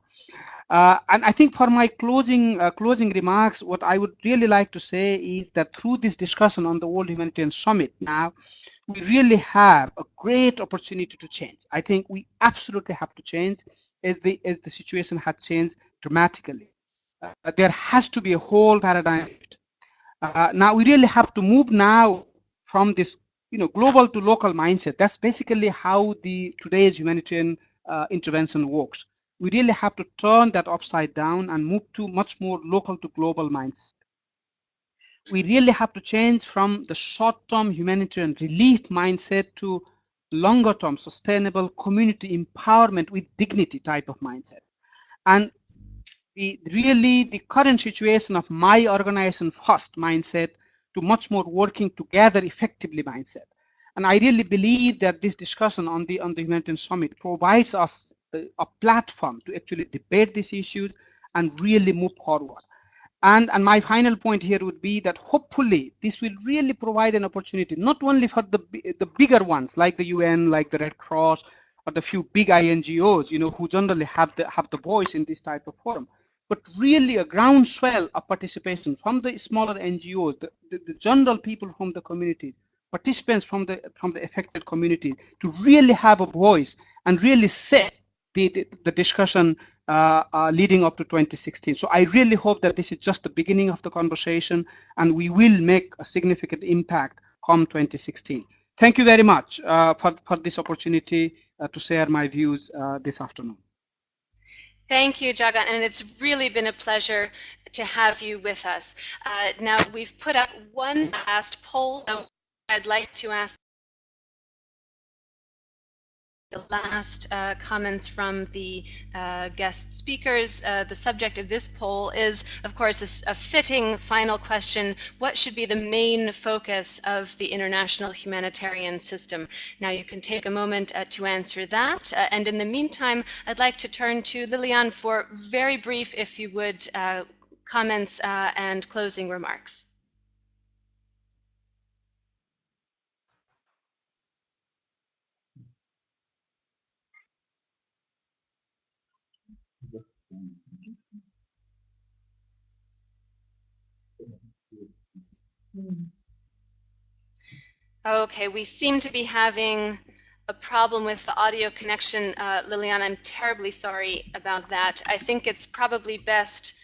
And I think for my closing remarks, what I would really like to say is that through this discussion on the World Humanitarian Summit now, we really have a great opportunity to change. I think we absolutely have to change as the situation has changed dramatically. There has to be a whole paradigm shift. Now we really have to move now from this global to local mindset. That's basically how today's humanitarian intervention works. We really have to turn that upside down and move to much more local to global mindset. We really have to change from the short-term humanitarian relief mindset to longer-term sustainable community empowerment with dignity type of mindset. And the current situation of my organization first mindset to much more working together effectively mindset. And I really believe that this discussion on the Humanitarian Summit provides us a platform to actually debate these issues and really move forward. And my final point here would be that hopefully this will really provide an opportunity, not only for the bigger ones like the UN, like the Red Cross, or the few big INGOs, who generally have the voice in this type of forum, but really a groundswell of participation from the smaller NGOs, the general people from the community, participants from the affected community, to really have a voice and really set the discussion leading up to 2016. So I really hope that this is just the beginning of the conversation, and we will make a significant impact come 2016. Thank you very much for this opportunity to share my views this afternoon. Thank you, Jagan, and it's really been a pleasure to have you with us. Now, we've put up one last poll. I'd like to ask the last comments from the guest speakers. The subject of this poll is, of course, a fitting final question: what should be the main focus of the international humanitarian system? Now you can take a moment to answer that, and in the meantime, I'd like to turn to Lilianne for very brief, if you would, comments and closing remarks. Okay, we seem to be having a problem with the audio connection. Lilianne, I'm terribly sorry about that. I think it's probably best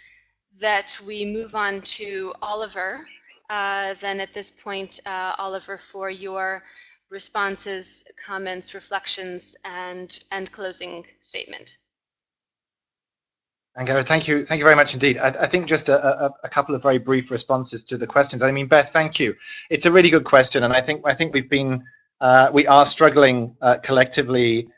that we move on to Oliver. Then at this point, Oliver, for your responses, comments, reflections, and closing statement. And Gareth, thank you very much indeed. I think just a couple of very brief responses to the questions. I mean, Beth, thank you. It's a really good question, and I think we are struggling collectively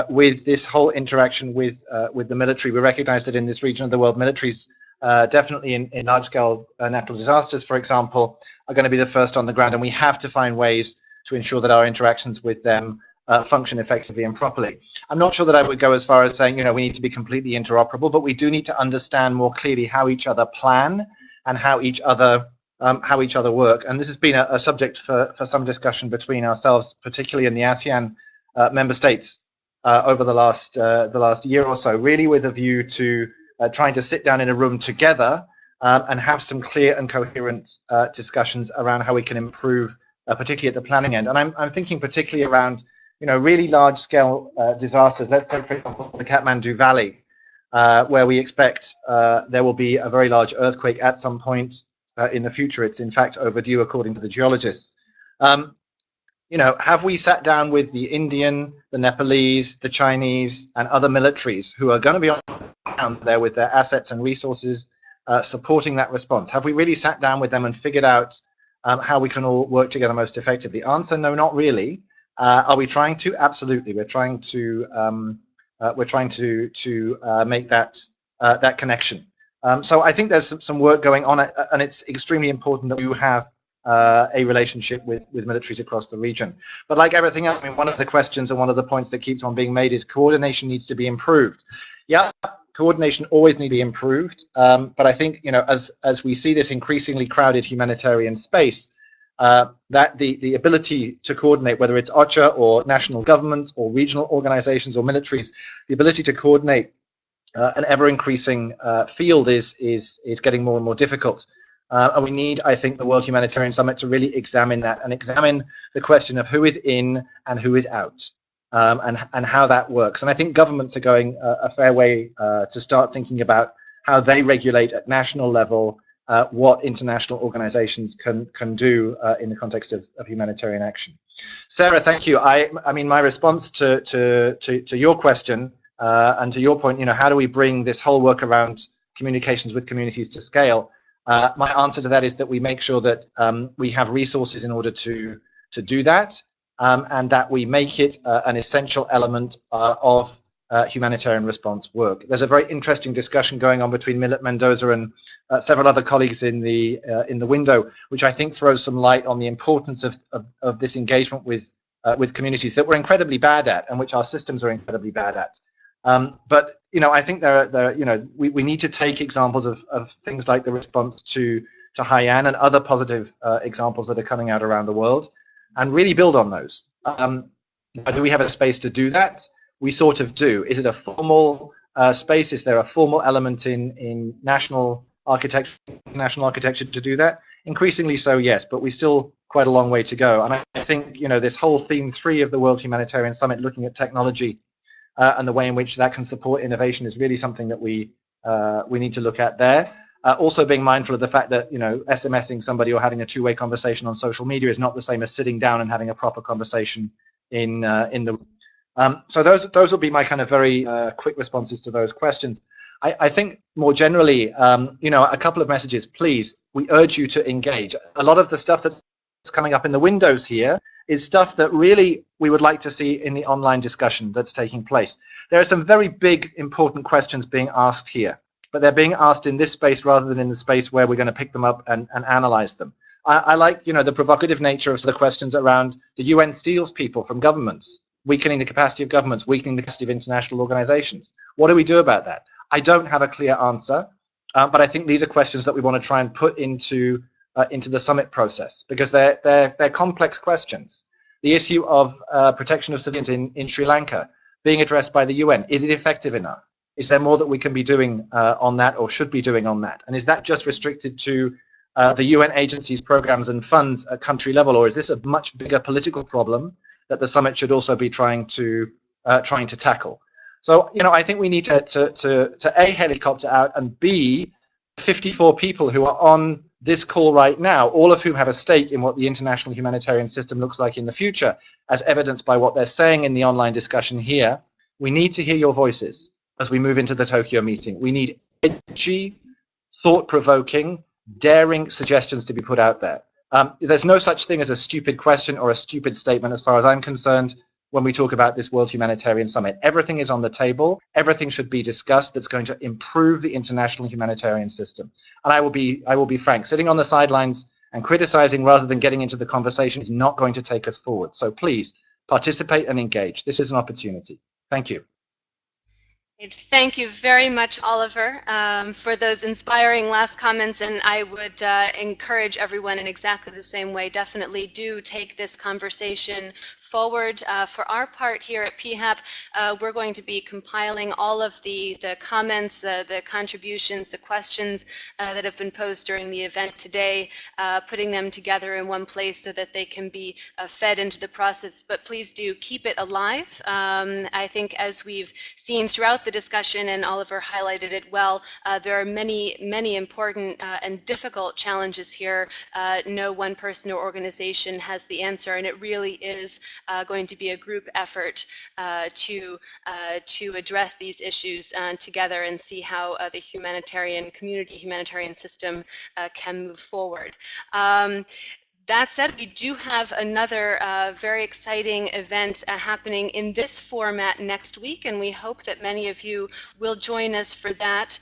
with this whole interaction with the military. We recognise that in this region of the world, militaries definitely in large-scale natural disasters, for example, are going to be the first on the ground, and we have to find ways to ensure that our interactions with them function effectively and properly. I'm not sure that I would go as far as saying, we need to be completely interoperable, but we do need to understand more clearly how each other plan and how each other work. And this has been a subject for some discussion between ourselves, particularly in the ASEAN member states over the last year or so, really with a view to trying to sit down in a room together and have some clear and coherent discussions around how we can improve, particularly at the planning end. And I'm thinking particularly around really large-scale disasters. Let's say, for example, the Kathmandu Valley, where we expect there will be a very large earthquake at some point in the future. It's in fact overdue, according to the geologists. Have we sat down with the Indian, the Nepalese, the Chinese, and other militaries who are going to be on the ground there with their assets and resources supporting that response? Have we really sat down with them and figured out how we can all work together most effectively? Answer: no, not really. Are we trying to? Absolutely. We're trying to make that connection. So I think there's some work going on, and it's extremely important that you have a relationship with militaries across the region. But like everything else, I mean, one of the questions and one of the points that keeps on being made is coordination needs to be improved. Yeah, coordination always needs to be improved. But I think, as we see this increasingly crowded humanitarian space, that the ability to coordinate, whether it's OCHA or national governments or regional organizations or militaries, the ability to coordinate an ever-increasing field is getting more and more difficult. And we need, I think, the World Humanitarian Summit to really examine that and examine the question of who is in and who is out, and how that works. And I think governments are going a fair way to start thinking about how they regulate at national level what international organizations can do in the context of humanitarian action. Sarah, thank you. I mean, my response to your question and to your point, how do we bring this whole work around communications with communities to scale? My answer to that is that we make sure that we have resources in order to do that, and that we make it an essential element of humanitarian response work. There's a very interesting discussion going on between Millet Mendoza and several other colleagues in the window, which I think throws some light on the importance of this engagement with communities that we're incredibly bad at, and which our systems are incredibly bad at. But I think we need to take examples of things like the response to Haiyan and other positive examples that are coming out around the world, and really build on those. Do we have a space to do that? We sort of do. Is it a formal space? Is there a formal element in national architecture to do that? Increasingly so, yes, but we still quite a long way to go. And I think this whole theme 3 of the World Humanitarian Summit, looking at technology and the way in which that can support innovation, is really something that we need to look at there. Also being mindful of the fact that SMSing somebody or having a two-way conversation on social media is not the same as sitting down and having a proper conversation in the so those will be my kind of very quick responses to those questions. I think more generally, a couple of messages. Please, we urge you to engage. A lot of the stuff that's coming up in the windows here is stuff that really we would like to see in the online discussion that's taking place. There are some very big, important questions being asked here, but they're being asked in this space rather than in the space where we're going to pick them up and analyze them. I like, the provocative nature of the questions around the UN steals people from governments, weakening the capacity of governments, weakening the capacity of international organizations. What do we do about that? I don't have a clear answer, but I think these are questions that we want to try and put into the summit process, because they're complex questions. The issue of protection of civilians in Sri Lanka being addressed by the UN, is it effective enough? Is there more that we can be doing on that, or should be doing on that? And is that just restricted to the UN agencies, programs and funds at country level, or is this a much bigger political problem that the summit should also be trying to tackle? So, I think we need to A, helicopter out, and B, 54 people who are on this call right now, all of whom have a stake in what the international humanitarian system looks like in the future, as evidenced by what they're saying in the online discussion here, we need to hear your voices as we move into the Tokyo meeting. We need edgy, thought-provoking, daring suggestions to be put out there. There's no such thing as a stupid question or a stupid statement as far as I'm concerned when we talk about this World Humanitarian Summit. Everything is on the table. Everything should be discussed that's going to improve the international humanitarian system. And I will be frank, sitting on the sidelines and criticizing rather than getting into the conversation is not going to take us forward. So please participate and engage. This is an opportunity. Thank you. Thank you very much, Oliver, for those inspiring last comments, and I would encourage everyone in exactly the same way. Definitely do take this conversation forward. For our part here at PHAP, we're going to be compiling all of the comments, the contributions, the questions that have been posed during the event today, putting them together in one place so that they can be fed into the process. But please do keep it alive. I think as we've seen throughout the discussion, and Oliver highlighted it well, there are many important and difficult challenges here. No one person or organization has the answer, and it really is going to be a group effort to address these issues together and see how the humanitarian community, humanitarian system can move forward. That said, we do have another very exciting event happening in this format next week, and we hope that many of you will join us for that.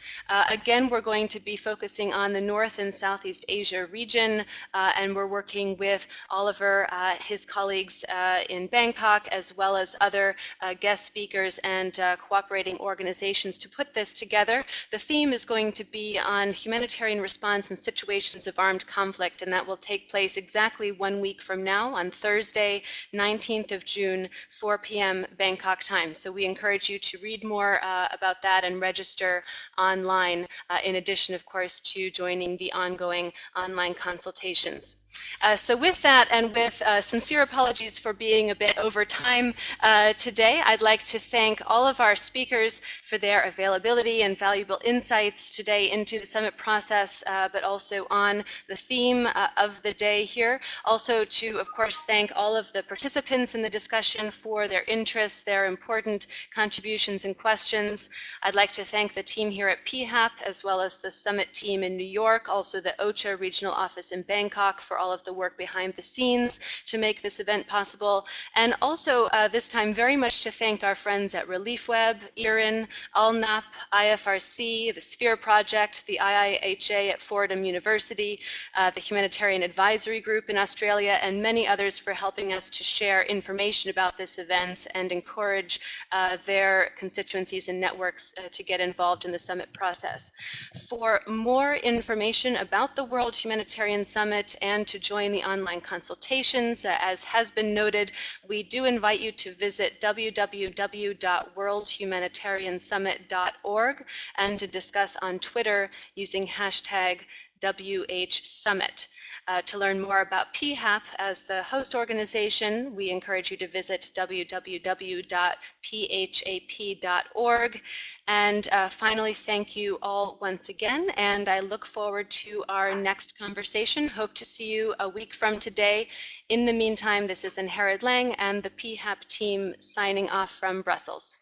Again, we're going to be focusing on the North and Southeast Asia region, and we're working with Oliver, his colleagues in Bangkok, as well as other guest speakers and cooperating organizations to put this together. The theme is going to be on humanitarian response in situations of armed conflict, and that will take place exactly 1 week from now on Thursday, 19th of June, 4 p.m. Bangkok time. So we encourage you to read more about that and register online, in addition, of course, to joining the ongoing online consultations. So with that, and with sincere apologies for being a bit over time today, I'd like to thank all of our speakers for their availability and valuable insights today into the summit process, but also on the theme of the day here. Also to, of course, thank all of the participants in the discussion for their interest, their important contributions and questions. I'd like to thank the team here at PHAP, as well as the summit team in New York, also the OCHA regional office in Bangkok for all of the work behind the scenes to make this event possible. And also this time very much to thank our friends at ReliefWeb, IRIN, ALNAP, Ifrc, the Sphere Project, the IIHA at Fordham University, the Humanitarian Advisory Group in Australia, and many others for helping us to share information about this event and encourage their constituencies and networks to get involved in the summit process. For more information about the World Humanitarian Summit and to join the online consultations, as has been noted, we do invite you to visit www.worldhumanitariansummit.org and to discuss on Twitter using hashtag WHSummit. To learn more about PHAP as the host organization, we encourage you to visit www.phap.org. And finally, thank you all once again, and I look forward to our next conversation. Hope to see you a week from today. In the meantime, this is Inherit Lang and the PHAP team signing off from Brussels.